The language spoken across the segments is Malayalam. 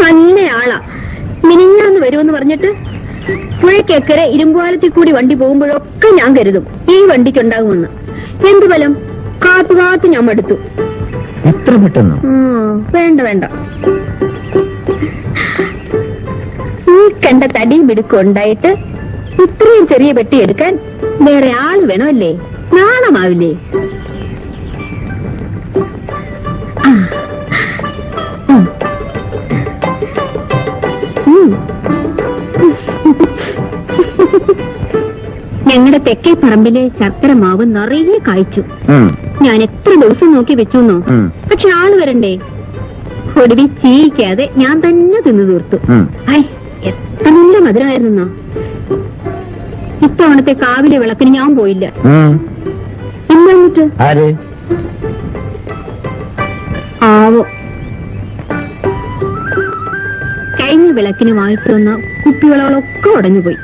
നല്ലയാളാ. മിനിഞ്ഞാന്ന് വരുമെന്ന് പറഞ്ഞിട്ട് പുഴയ്ക്കക്കരെ ഇരുമ്പുപാലത്തിൽ കൂടി വണ്ടി പോകുമ്പോഴൊക്കെ ഞാൻ കരുതും ഈ വണ്ടിക്കുണ്ടാകുമെന്ന്. എന്ത് ഫലം? കാത്തു കാത്തു ഞാൻ മടുത്തു. എത്ര പെട്ടെന്ന്? വേണ്ട വേണ്ട, ഈ കണ്ട തടിയും മിടുക്കും ഉണ്ടായിട്ട് ഇത്രയും ചെറിയ പെട്ടി എടുക്കാൻ വേറെ ആൾ വേണമല്ലേ? നാണമാവില്ലേ? ഞങ്ങളുടെ തെക്കേ പറമ്പിലെ ശർക്കര മാവ് നിറയെ കായ്ച്ചു. ഞാൻ എത്ര ദിവസം നോക്കി വെച്ചോന്നോ, പക്ഷെ ആള് വരണ്ടേ. ഒടുവിൽ ചീയിക്കാതെ ഞാൻ തന്നെ തിന്നു തീർത്തു. എത്ര നല്ല മധുരമായിരുന്നോ. ഇത്തവണത്തെ കാവിലെ വിളക്കിന് ഞാൻ പോയില്ല. എന്നിട്ട് ആവോ, കഴിഞ്ഞ വിളക്കിന് വാങ്ങിച്ചു വന്ന കുപ്പിവളകളൊക്കെ ഉടഞ്ഞുപോയി.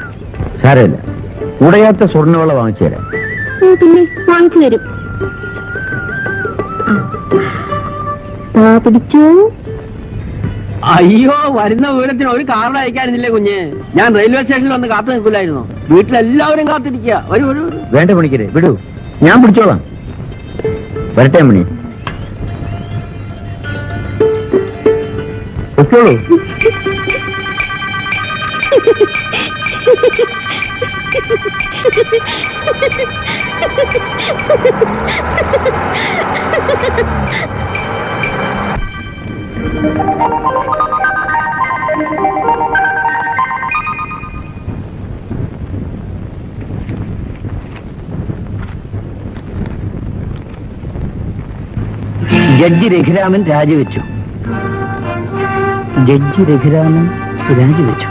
സാരമില്ല, ഉടയാത്ത സ്വർണ്ണവള വാങ്ങിച്ചു തരാം. പിന്നെ വാങ്ങിച്ചു തരും. പിടിച്ചോ. അയ്യോ, വരുന്ന വിവരത്തിന് ഒരു കാർഡ് അയക്കാനില്ലേ കുഞ്ഞ്? ഞാൻ റെയിൽവേ സ്റ്റേഷനിൽ വന്ന് കാത്തു നിൽക്കില്ലായിരുന്നോ? വീട്ടിലെല്ലാവരും കാത്തിരിക്കുക. വരൂ. വേണ്ട മണിക്കരെ, വിടൂ, ഞാൻ പിടിച്ചോളാം. വരട്ടെ മണി. പൊയ്ക്കോളൂ. ജഡ്ജി രഘുരാമൻ രാജിവെച്ചു. ജഡ്ജി രഘുരാമൻ രാജിവെച്ചു.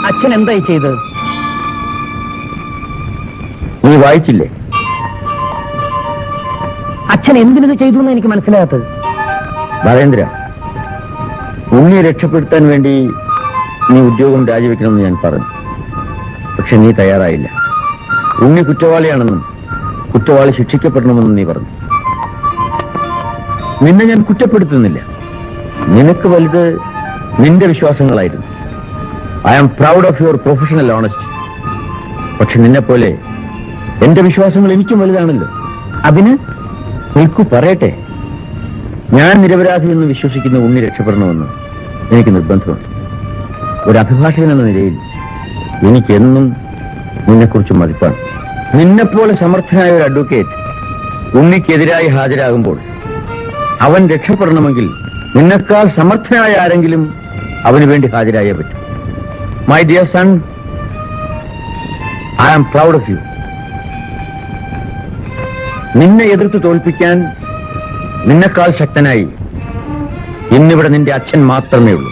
അച്ഛൻ എന്തായി ചെയ്തത്? നീ വായിച്ചില്ലേ? അച്ഛൻ എന്തിനത് ചെയ്തു എന്ന് എനിക്ക് മനസ്സിലാകാത്തത്. നരേന്ദ്ര, ഉണ്ണിയെ രക്ഷപ്പെടുത്താൻ വേണ്ടി നീ ഉദ്യോഗം രാജിവെക്കണമെന്ന് ഞാൻ പറഞ്ഞു. പക്ഷെ നീ തയ്യാറായില്ല. ഉണ്ണി കുറ്റവാളിയാണെന്നും കുറ്റവാളി ശിക്ഷിക്കപ്പെടണമെന്നും നീ പറഞ്ഞു. നിന്നെ ഞാൻ കുറ്റപ്പെടുത്തുന്നില്ല. നിനക്ക് വലുത് നിന്റെ വിശ്വാസങ്ങളായിരുന്നു. I am proud of your professional honesty. പക്ഷെ നിന്നെപ്പോലെ എന്റെ വിശ്വാസങ്ങൾ എനിക്കും വലുതാണല്ലോ. അതിന് നിൽക്കൂ, പറയട്ടെ. ഞാൻ നിരപരാധി എന്ന് വിശ്വസിക്കുന്ന ഉണ്ണി രക്ഷപ്പെടണമെന്ന് എനിക്ക് നിർബന്ധമുണ്ട്. ഒരു അഭിഭാഷകൻ എന്ന നിലയിൽ എനിക്കെന്നും നിന്നെക്കുറിച്ച് മതിപ്പാണ്. നിന്നെപ്പോലെ സമർത്ഥനായ ഒരു അഡ്വക്കേറ്റ് ഉണ്ണിക്കെതിരായി ഹാജരാകുമ്പോൾ അവൻ രക്ഷപ്പെടണമെങ്കിൽ നിന്നെക്കാൾ സമർത്ഥനായ ആരെങ്കിലും അവന് വേണ്ടി ഹാജരായേ പറ്റൂ. My dear son, I am proud of you. നിന്നെ എതിർത്ത് തോൽപ്പിക്കാൻ നിന്നെക്കാൾ ശക്തനായി ഇന്നിവിടെ നിന്റെ അച്ഛൻ മാത്രമേ ഉള്ളൂ.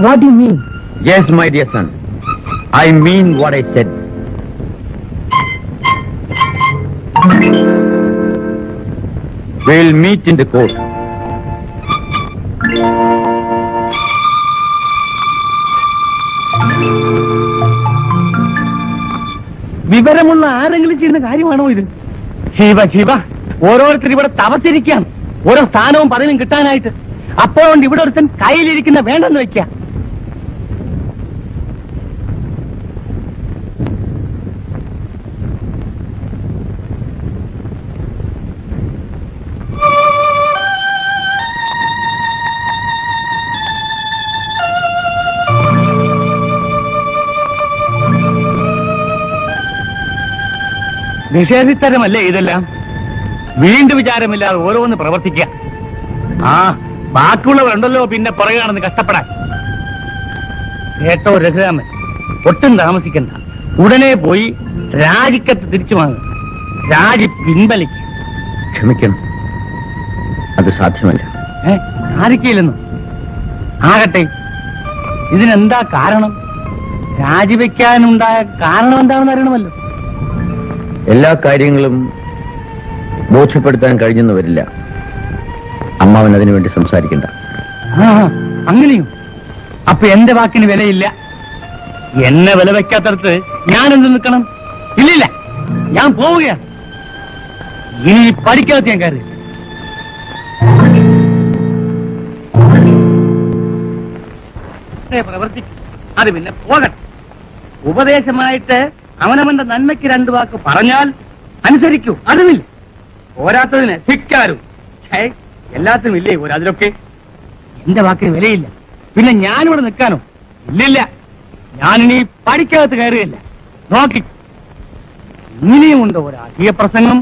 What you mean? Yes my dear son, I mean what I said. We'll meet in the court. വിവരമുള്ള ആരെങ്കിലും ചെയ്യുന്ന കാര്യമാണോ ഇത്? ശിവ, ഓരോരുത്തർ ഇവിടെ തപത്തിരിക്കാം, ഓരോ സ്ഥാനവും പദവിയും കിട്ടാനായിട്ട്. അപ്പോഴുണ്ട് ഇവിടെ ഒരുത്തൻ കയ്യിലിരിക്കുന്ന വേണ്ടെന്ന് വെക്കാം. നിഷേധിത്തരമല്ലേ ഇതെല്ലാം? വീണ്ടും വിചാരമില്ലാതെ ഓരോന്ന് പ്രവർത്തിക്കുക. ആ ബാക്കിയുള്ളവരുണ്ടല്ലോ പിന്നെ പുറകെയാണെന്ന് കഷ്ടപ്പെടാൻ. കേട്ടോ രഘുരാമൻ, ഒട്ടും താമസിക്കണ്ട. ഉടനെ പോയി രാജിക്കത്ത് തിരിച്ചു വാങ്ങുക. രാജി പിൻവലിക്കുക. ക്ഷമിക്കണം, അത് സാധ്യമല്ല. സാധിക്കില്ലെന്നു ആകട്ടെ, ഇതിനെന്താ കാരണം? രാജിവെക്കാനുണ്ടായ കാരണം എന്താണെന്ന് അറിയണമല്ലോ. എല്ലാ കാര്യങ്ങളും ബോധ്യപ്പെടുത്താൻ കഴിഞ്ഞെന്ന് വരില്ല. അമ്മാവൻ അതിനുവേണ്ടി സംസാരിക്കണ്ട. അങ്ങനെയോ? അപ്പൊ എന്റെ വാക്കിന് വിലയില്ല. എന്നെ വില വെക്കാത്തടത്ത് ഞാൻ എന്ത് നിൽക്കണം? ഇല്ലില്ല, ഞാൻ പോവുകയാണ്. ഇനി പഠിക്കാത്ത ഞാൻ കയറി. പ്രവർത്തിക്കും, അത് പിന്നെ പോകട്ടെ. ഉപദേശമായിട്ട് അവനവന്റെ നന്മയ്ക്ക് രണ്ടു വാക്ക് പറഞ്ഞാൽ അനുസരിക്കൂ, അതുമില്ല. പോരാത്തതിന് ധിക്കാരും. എല്ലാത്തിനും ഇല്ലേ അതിലൊക്കെ? എന്റെ വാക്കിന് വിലയില്ല. പിന്നെ ഞാനിവിടെ നിൽക്കാനോ? ഇല്ലില്ല, ഞാനിനി പഠിക്കകത്ത് കയറുകയില്ല. നോക്കി, ഇനിയുമുണ്ടോ ഒരു അധിക പ്രസംഗം?